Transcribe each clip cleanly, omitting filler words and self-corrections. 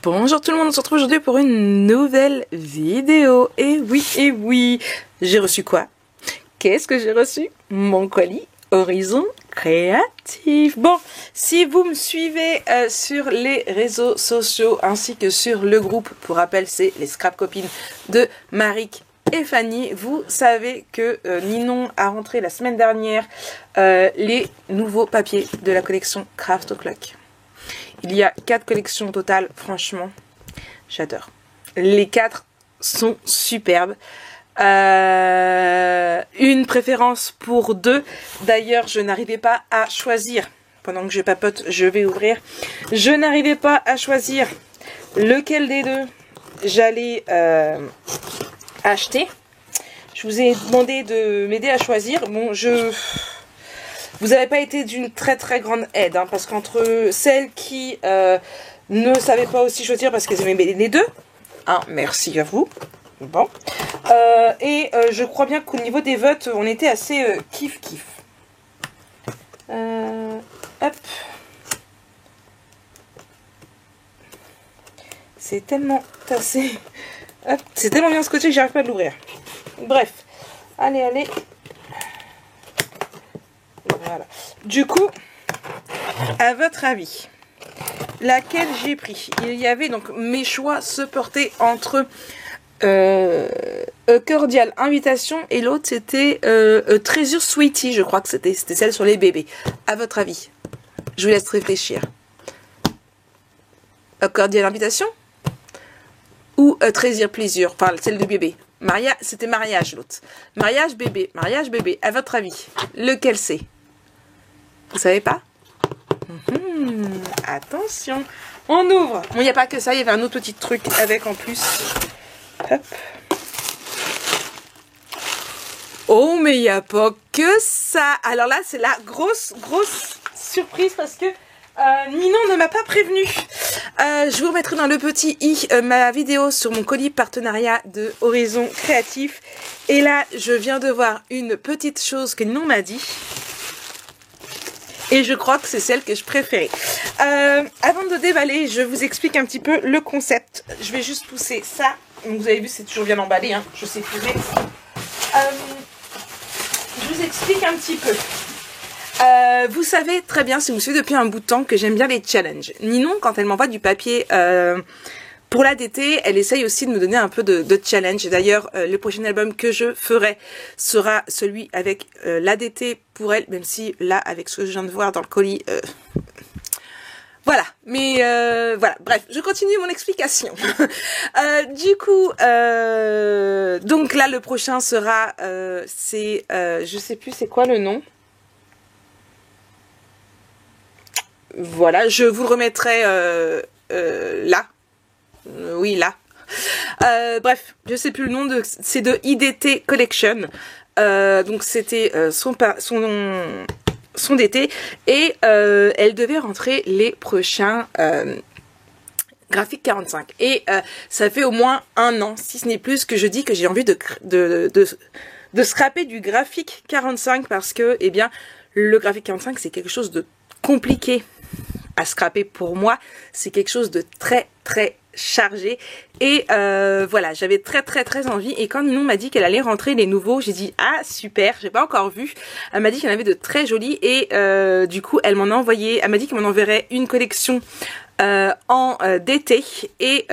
Bonjour tout le monde, on se retrouve aujourd'hui pour une nouvelle vidéo. Et oui, j'ai reçu quoi? Qu'est-ce que j'ai reçu? Mon colis Horizon Créatif. Bon, si vous me suivez sur les réseaux sociaux ainsi que sur le groupe, pour rappel, c'est les Scrap Copines de Maric et Fanny, vous savez que Ninon a rentré la semaine dernière les nouveaux papiers de la collection Craft O'Clock. Il y a 4 collections totales, franchement, j'adore. Les 4 sont superbes. Une préférence pour 2. D'ailleurs, je n'arrivais pas à choisir. Pendant que je papote, je vais ouvrir. Je n'arrivais pas à choisir lequel des deux j'allais acheter. Je vous ai demandé de m'aider à choisir. Bon, vous n'avez pas été d'une très grande aide, hein, parce qu'entre celles qui ne savaient pas aussi choisir parce qu'elles aimaient les deux, hein, merci à vous. Bon. Je crois bien qu'au niveau des votes, on était assez kiff. Hop. C'est tellement tassé. Hop. C'est tellement bien scotché que j'arrive pas à l'ouvrir. Bref. Allez. Voilà. Du coup, à votre avis, laquelle j'ai pris? Il y avait donc mes choix se portaient entre Cordial Invitation et l'autre c'était Treasure Sweetie, je crois que c'était celle sur les bébés. À votre avis, je vous laisse réfléchir. Cordial Invitation ou Treasure Pleasure, enfin celle de bébé. C'était mariage l'autre. Mariage bébé. À votre avis, lequel c'est? Vous savez pas? Attention, on ouvre. Bon, il n'y a pas que ça, il y avait un autre petit truc avec en plus. Hop. Oh, mais il n'y a pas que ça. Alors là, c'est la grosse surprise parce que Ninon ne m'a pas prévenu. Je vous remettrai dans le petit i ma vidéo sur mon colis partenariat de Horizon Créatif. Et là, je viens de voir une petite chose que Ninon m'a dit. Et je crois que c'est celle que je préférais. Avant de déballer, je vous explique un petit peu le concept. Je vais juste pousser ça. Donc vous avez vu, c'est toujours bien emballé, hein. Je sais pousser. Je vous explique un petit peu. Vous savez très bien, si vous me suivez depuis un bout de temps, que j'aime bien les challenges. Ninon, quand elle m'envoie du papier pour l'ADT, elle essaye aussi de me donner un peu de challenge. D'ailleurs, le prochain album que je ferai sera celui avec l'ADT pour elle, même si là, avec ce que je viens de voir dans le colis... Voilà, mais voilà, bref, je continue mon explication. Du coup, donc là, le prochain sera, je sais plus c'est quoi le nom. Voilà, je vous le remettrai là. Oui, là. Bref, je sais plus le nom c'est de IDT Collection. Donc c'était son d'été et elle devait rentrer les prochains graphiques 45 et ça fait au moins 1 an, si ce n'est plus, que je dis que j'ai envie de scraper du graphique 45 parce que, eh bien, le graphique 45 c'est quelque chose de compliqué à scraper pour moi, c'est quelque chose de très chargé et voilà, j'avais très envie. Et quand Ninon m'a dit qu'elle allait rentrer les nouveaux, j'ai dit ah super, j'ai pas encore vu. Elle m'a dit qu'elle avait de très jolis et du coup elle m'en a envoyé, elle m'a dit qu'elle m'en enverrait une collection d'été et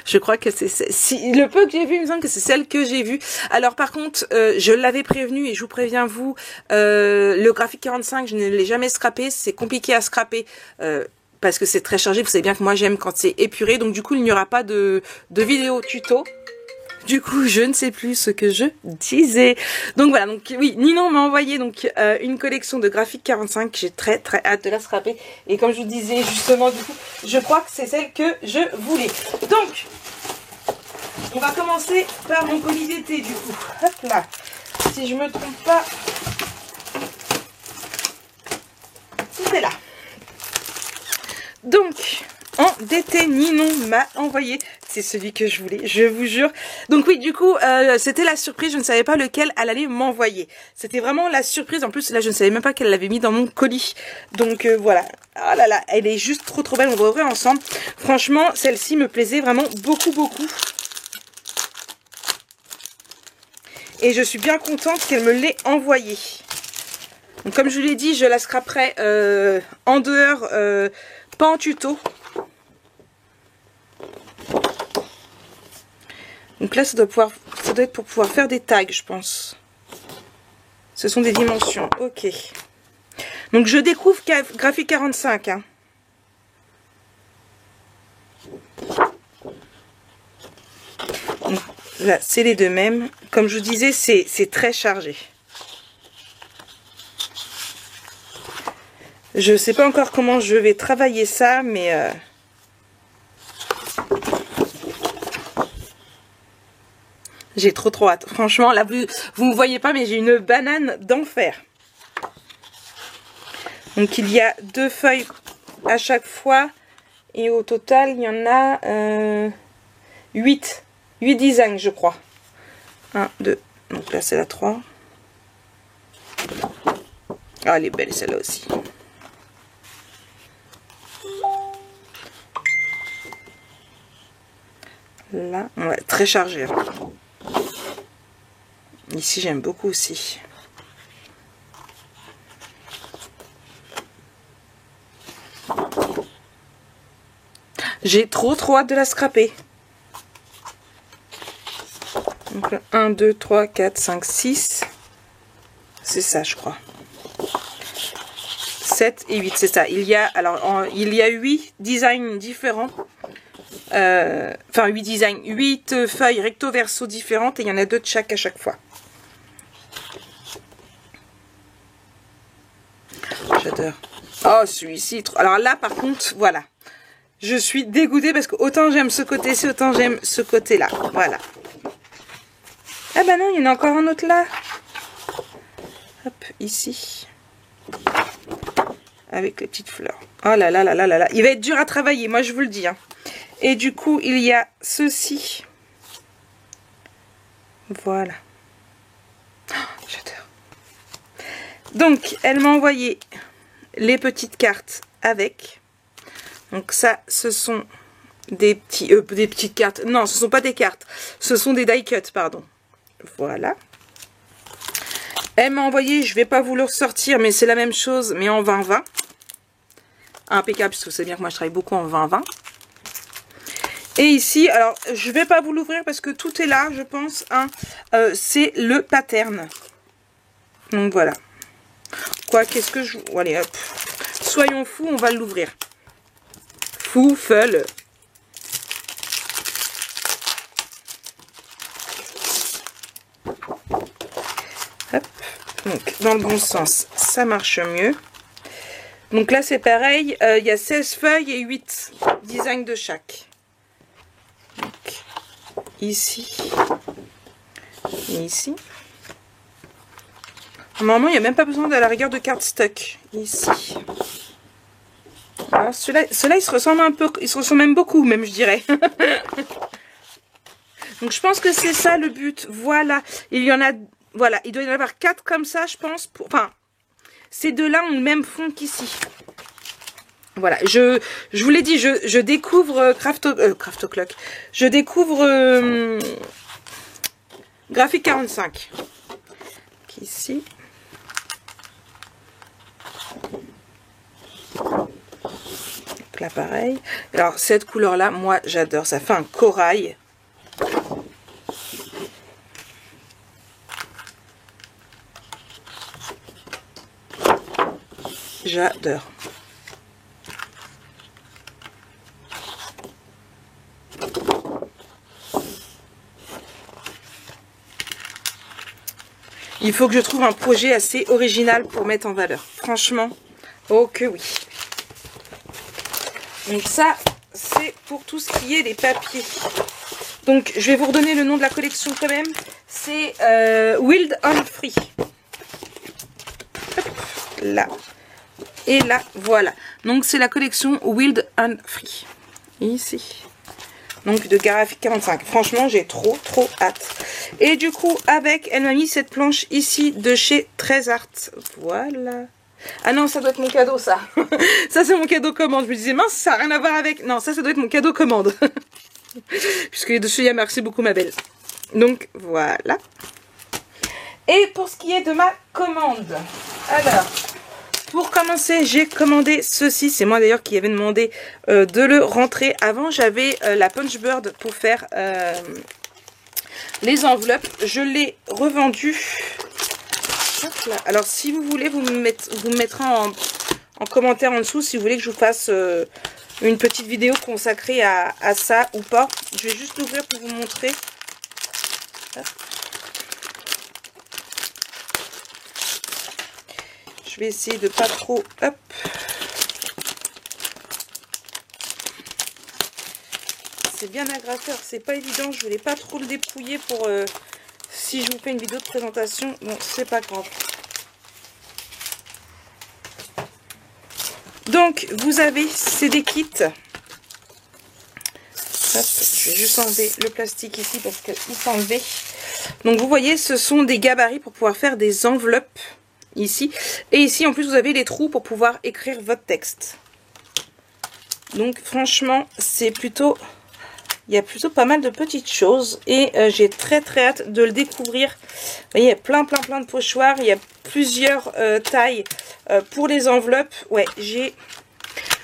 je crois que si le peu que j'ai vu, il me semble que c'est celle que j'ai vue. Alors par contre, je l'avais prévenu et je vous préviens vous, le graphique 45, je ne l'ai jamais scrappé, c'est compliqué à scraper. Parce que c'est très chargé, vous savez bien que moi j'aime quand c'est épuré, donc du coup il n'y aura pas de vidéo tuto. Du coup je ne sais plus ce que je disais. Donc voilà, donc oui, Ninon m'a envoyé donc une collection de graphiques 45, j'ai très hâte de la scraper. Et comme je vous disais justement, du coup, je crois que c'est celle que je voulais. Donc, on va commencer par mon colis d'été du coup. Hop là, si je me trompe pas, c'est là. Donc, en d'été, Ninon m'a envoyé c'est celui que je voulais, je vous jure. Donc oui, du coup, c'était la surprise. Je ne savais pas lequel elle allait m'envoyer. C'était vraiment la surprise. En plus, là, je ne savais même pas qu'elle l'avait mis dans mon colis. Donc voilà. Ah là là, elle est juste trop trop belle. On va ouvrir ensemble. Franchement, celle-ci me plaisait vraiment beaucoup beaucoup. Et je suis bien contente qu'elle me l'ait envoyée. Donc, comme je vous l'ai dit, je la scraperai en dehors, pas en tuto. Donc là, ça doit être pour pouvoir faire des tags, je pense. Ce sont des dimensions. Ok. Donc je découvre Graphic 45. Hein. Donc, là, c'est les deux mêmes. Comme je vous disais, c'est très chargé. Je sais pas encore comment je vais travailler ça, mais j'ai trop hâte. Franchement, là, vous ne voyez pas, mais j'ai une banane d'enfer. Donc, il y a 2 feuilles à chaque fois. Et au total, il y en a 8. 8 designs, je crois. 1, 2. Donc là, c'est la 3. Ah, elle est belle, celle-là aussi. Là, ouais, très chargé. Ici, j'aime beaucoup aussi. J'ai trop hâte de la scraper. Donc là, 1, 2, 3, 4, 5, 6. C'est ça, je crois. 7 et 8, c'est ça. Il y a 8 designs différents. Enfin, 8 designs. 8 feuilles recto verso différentes. Et il y en a 2 de chaque à chaque fois. J'adore. Oh, celui-ci. Alors là, par contre, voilà. Je suis dégoûtée parce que autant j'aime ce côté-ci, autant j'aime ce côté-là. Voilà. Ah bah non, il y en a encore un autre là. Hop, ici. Avec les petites fleurs. Oh là là là là là là. Il va être dur à travailler, moi je vous le dis. Hein. Et du coup, il y a ceci. Voilà. Oh, j'adore. Donc, elle m'a envoyé les petites cartes avec. Donc ça, ce sont des petites cartes. Non, ce ne sont pas des cartes. Ce sont des die cuts, pardon. Voilà. Elle m'a envoyé, je ne vais pas vous le ressortir, mais c'est la même chose, mais en 20-20. Impeccable, parce que vous savez bien que moi je travaille beaucoup en 20-20. Et ici, alors je ne vais pas vous l'ouvrir parce que tout est là, je pense. Hein. C'est le pattern. Donc voilà. Quoi, qu'est-ce que je... Allez, hop. Soyons fous, on va l'ouvrir. Fou, folle. Hop. Donc, dans le bon sens, ça marche mieux. Donc là, c'est pareil. Il y a 16 feuilles et 8 designs de chaque. Donc, ici. Et ici. Normalement, il n'y a même pas besoin de la rigueur de cardstock. Ici. Ceux-là, ils se ressemblent un peu, ils se ressemblent même beaucoup, même je dirais. Donc je pense que c'est ça le but. Voilà, il y en a, voilà, il doit y en avoir 4 comme ça, je pense. Enfin, ces deux-là ont le même fond qu'ici. Voilà, je vous l'ai dit, je découvre Craft O'Clock. Je découvre Graphic 45. Donc, ici. Donc là, pareil. Alors, cette couleur-là, moi, j'adore. Ça fait un corail. J'adore. Il faut que je trouve un projet assez original pour mettre en valeur. Franchement, oh que oui. Donc ça, c'est pour tout ce qui est des papiers. Donc, je vais vous redonner le nom de la collection quand même. C'est Wild and Free. Hop, là. Et là, voilà. Donc, c'est la collection Wild and Free. Ici. Donc de Graphic 45. Franchement, j'ai trop hâte. Et du coup, avec, elle m'a mis cette planche ici de chez Trésart. Voilà. Ah non, ça doit être mon cadeau, ça. Ça, c'est mon cadeau commande. Je me disais, mince, ça n'a rien à voir avec... Non, ça doit être mon cadeau commande. Puisque dessus, il y a merci beaucoup, ma belle. Donc, voilà. Et pour ce qui est de ma commande. Alors, pour commencer, j'ai commandé ceci. C'est moi, d'ailleurs, qui avais demandé de le rentrer. Avant, j'avais la Punchbird pour faire les enveloppes. Je l'ai revendu... Alors, si vous voulez, vous me mettrez en commentaire en dessous si vous voulez que je vous fasse une petite vidéo consacrée à ça ou pas. Je vais juste l'ouvrir pour vous montrer. Hop. Je vais essayer de pas trop... Hop. C'est bien agrafeur, c'est pas évident. Je voulais pas trop le dépouiller pour... si je vous fais une vidéo de présentation, bon, c'est pas grave. Donc, vous avez, c'est des kits. Hop, je vais juste enlever le plastique ici parce qu'il s'est enlevé. Donc, vous voyez, ce sont des gabarits pour pouvoir faire des enveloppes ici. Et ici, en plus, vous avez les trous pour pouvoir écrire votre texte. Donc, franchement, c'est plutôt... Il y a plutôt pas mal de petites choses et j'ai très hâte de le découvrir. Vous voyez, il y a plein de pochoirs. Il y a plusieurs tailles pour les enveloppes. Ouais, j'ai...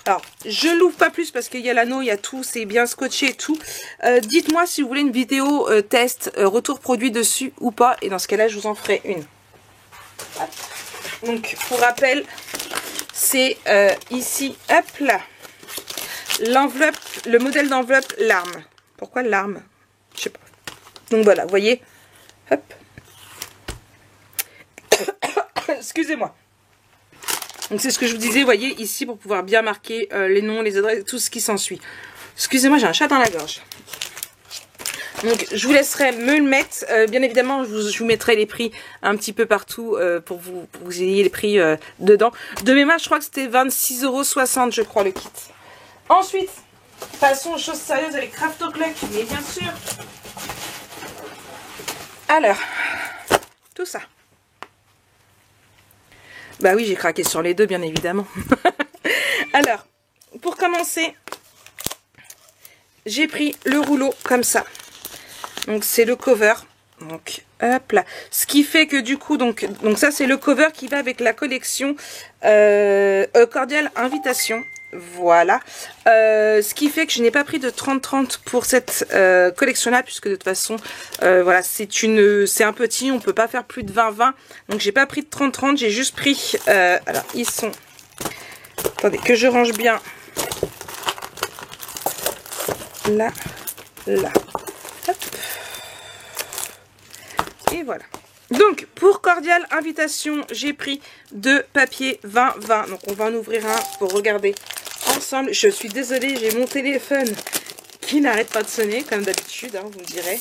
Alors, je l'ouvre pas plus parce qu'il y a l'anneau, il y a tout, c'est bien scotché et tout. Dites-moi si vous voulez une vidéo test, retour produit dessus ou pas. Et dans ce cas-là, je vous en ferai une. Donc, pour rappel, c'est ici, hop là. L'enveloppe, le modèle d'enveloppe larme. Pourquoi larme? Je sais pas. Donc voilà, vous voyez. Hop. Excusez-moi. Donc c'est ce que je vous disais, vous voyez, ici pour pouvoir bien marquer les noms, les adresses, tout ce qui s'ensuit. Excusez-moi, j'ai un chat dans la gorge. Donc je vous laisserai me le mettre. Bien évidemment, je vous mettrai les prix un petit peu partout pour que vous ayez les prix dedans. De mémoire, je crois que c'était 26,60 €, je crois, le kit. Ensuite, passons aux choses sérieuses avec Craftocluck, mais bien sûr. Alors, tout ça. Bah oui, j'ai craqué sur les deux, bien évidemment. Alors, pour commencer, j'ai pris le rouleau comme ça. Donc, c'est le cover. Donc, hop là. Ce qui fait que du coup, donc ça, c'est le cover qui va avec la collection Cordiale Invitation. Voilà. Ce qui fait que je n'ai pas pris de 30-30 pour cette collection-là, puisque de toute façon, voilà, c'est un petit, on peut pas faire plus de 20-20. Donc, j'ai pas pris de 30-30, j'ai juste pris... alors, ils sont... Attendez, que je range bien. Là, là. Hop. Et voilà. Donc, pour Cordiale Invitation, j'ai pris 2 papiers 20-20. Donc, on va en ouvrir un pour regarder ensemble. Je suis désolée, j'ai mon téléphone qui n'arrête pas de sonner, comme d'habitude, hein, vous me direz.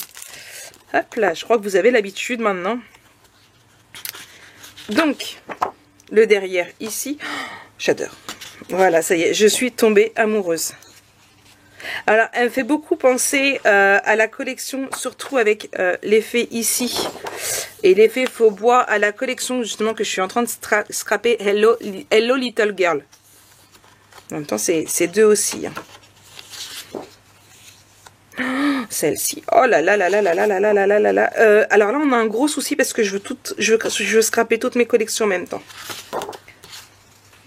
Hop là, je crois que vous avez l'habitude maintenant. Donc, le derrière ici. Oh, j'adore. Voilà, ça y est, je suis tombée amoureuse. Alors, elle me fait beaucoup penser à la collection, surtout avec l'effet ici et l'effet faux bois, à la collection justement que je suis en train de scraper, Hello Little Girl. En même temps, c'est deux aussi. Hein. Oh, celle-ci. Oh là là là là là là là là là là là là. Alors là, on a un gros souci parce que je veux scraper toutes mes collections en même temps.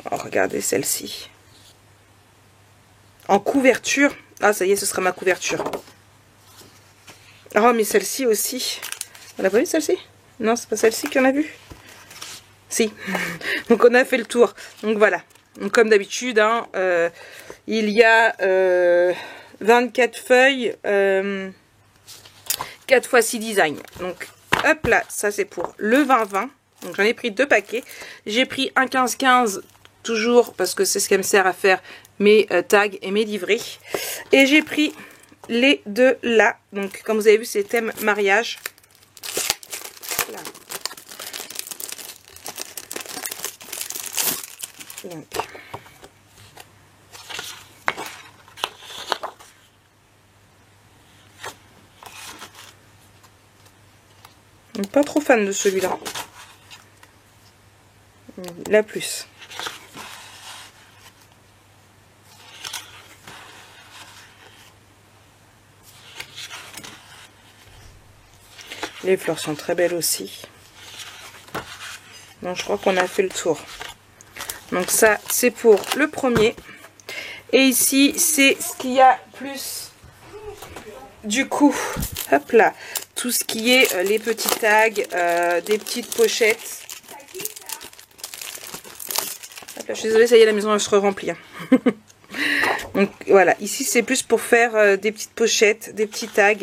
Oh, regardez celle-ci. En couverture. Ah, ça y est, ce sera ma couverture. Oh, mais celle-ci aussi. On l'a pas vu celle-ci? Non, c'est pas celle-ci qu'on a vue. Si. Donc, on a fait le tour. Donc, voilà. Donc, comme d'habitude, hein, il y a 24 feuilles, 4 x 6 designs. Donc, hop là, ça c'est pour le 20-20. Donc, j'en ai pris 2 paquets. J'ai pris un 15-15, toujours parce que c'est ce qui me sert à faire mes tags et mes livrets. Et j'ai pris les deux là. Donc, comme vous avez vu, c'est thème mariage. Là. Donc. Pas trop fan de celui-là. La plus. Les fleurs sont très belles aussi. Donc je crois qu'on a fait le tour. Donc ça c'est pour le premier. Et ici c'est ce qu'il y a plus du coup. Hop là. Tout ce qui est les petits tags, des petites pochettes. Hop là, je suis désolée, ça y est, la maison elle se remplit. Donc voilà, ici c'est plus pour faire des petites pochettes, des petits tags.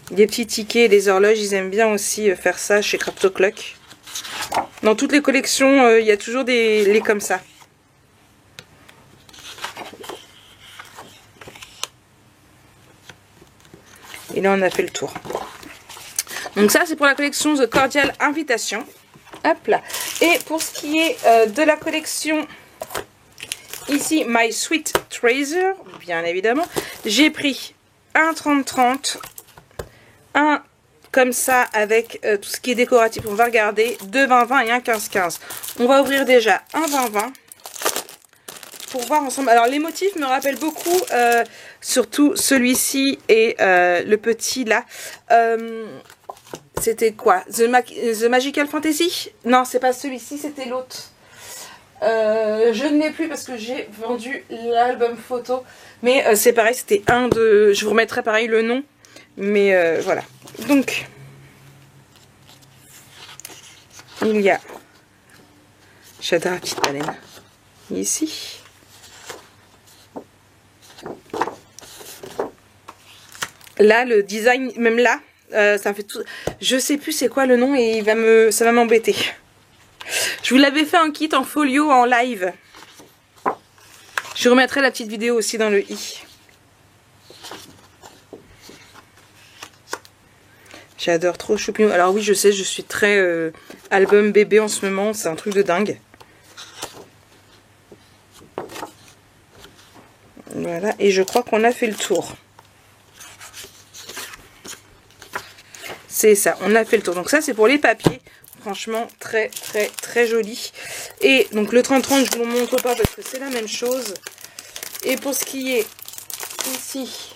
Des petits tickets, des horloges, ils aiment bien aussi faire ça chez Craftoclock. Dans toutes les collections, il y a toujours les comme ça. Et là, on a fait le tour. Donc ça, c'est pour la collection The Cordial Invitation. Hop là. Et pour ce qui est de la collection, ici, My Sweet Treasure, bien évidemment, j'ai pris un 30-30, un comme ça avec tout ce qui est décoratif. On va regarder, 2 20-20 et un 15-15. On va ouvrir déjà un 20-20 pour voir ensemble. Alors les motifs me rappellent beaucoup, surtout celui-ci et le petit là. C'était quoi? The Magical Fantasy? Non, c'est pas celui-ci, c'était l'autre. Je ne l'ai plus parce que j'ai vendu l'album photo. Mais c'est pareil, c'était un de... Je vous remettrai pareil le nom. Mais voilà. Donc, il y a... J'adore la petite baleine. Ici. Là, le design, même là, ça fait tout... Je sais plus c'est quoi le nom et ça va m'embêter. Je vous l'avais fait en kit, en folio, en live. Je remettrai la petite vidéo aussi dans le i. J'adore trop Choupinou. Alors oui, je sais, je suis très album bébé en ce moment. C'est un truc de dingue. Voilà, et je crois qu'on a fait le tour. C'est ça, on a fait le tour. Donc ça, c'est pour les papiers. Franchement, très, très, très joli. Et donc le 30-30, je vous le montre pas parce que c'est la même chose. Et pour ce qui est ici...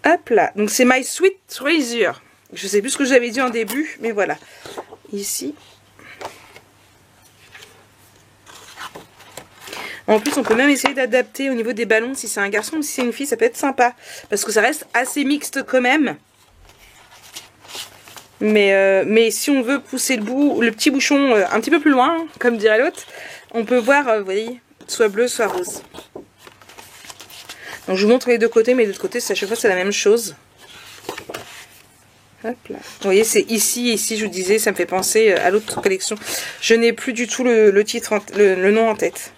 Hop là, donc c'est My Sweet Treasure. Je sais plus ce que j'avais dit en début, mais voilà. Ici. En plus, on peut même essayer d'adapter au niveau des ballons. Si c'est un garçon ou si c'est une fille, ça peut être sympa. Parce que ça reste assez mixte quand même. Mais si on veut pousser le petit bouchon un petit peu plus loin, comme dirait l'autre, on peut voir, vous voyez, soit bleu, soit rose. Donc je vous montre les deux côtés, mais de l'autre côté, à chaque fois, c'est la même chose. Hop là. Vous voyez, c'est ici et ici, je vous disais, ça me fait penser à l'autre collection. Je n'ai plus du tout le titre, le nom en tête.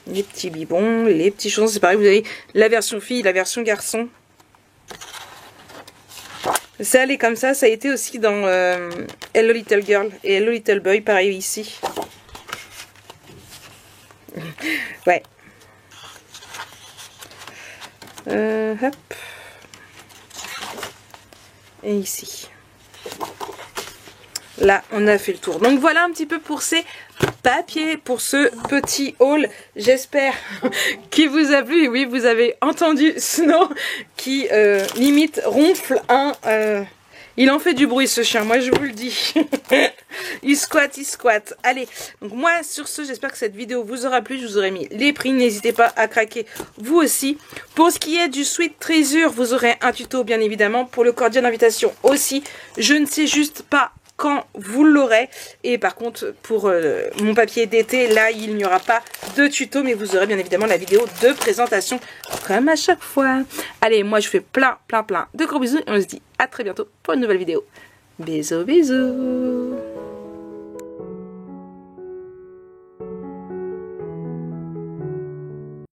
Les petits bibons, les petits chansons, c'est pareil, vous avez la version fille, la version garçon. Ça, elle est comme ça a été aussi dans Hello Little Girl et Hello Little Boy, pareil ici. Ouais. Hop. Et ici. Là, on a fait le tour. Donc voilà un petit peu pour ces papiers, pour ce petit haul. J'espère qu'il vous a plu. Oui, vous avez entendu Snow qui limite ronfle un... Il en fait du bruit ce chien, moi je vous le dis. Il squatte, il squatte. Allez, donc moi sur ce, j'espère que cette vidéo vous aura plu. Je vous aurai mis les prix, n'hésitez pas à craquer vous aussi. Pour ce qui est du Sweet Treasure, vous aurez un tuto bien évidemment. Pour le Cordial Invitation aussi, je ne sais juste pas quand vous l'aurez. Et par contre, pour mon papier d'été, là, il n'y aura pas de tuto, mais vous aurez bien évidemment la vidéo de présentation, comme à chaque fois. Allez, moi, je fais plein de gros bisous, et on se dit à très bientôt pour une nouvelle vidéo. Bisous, bisous.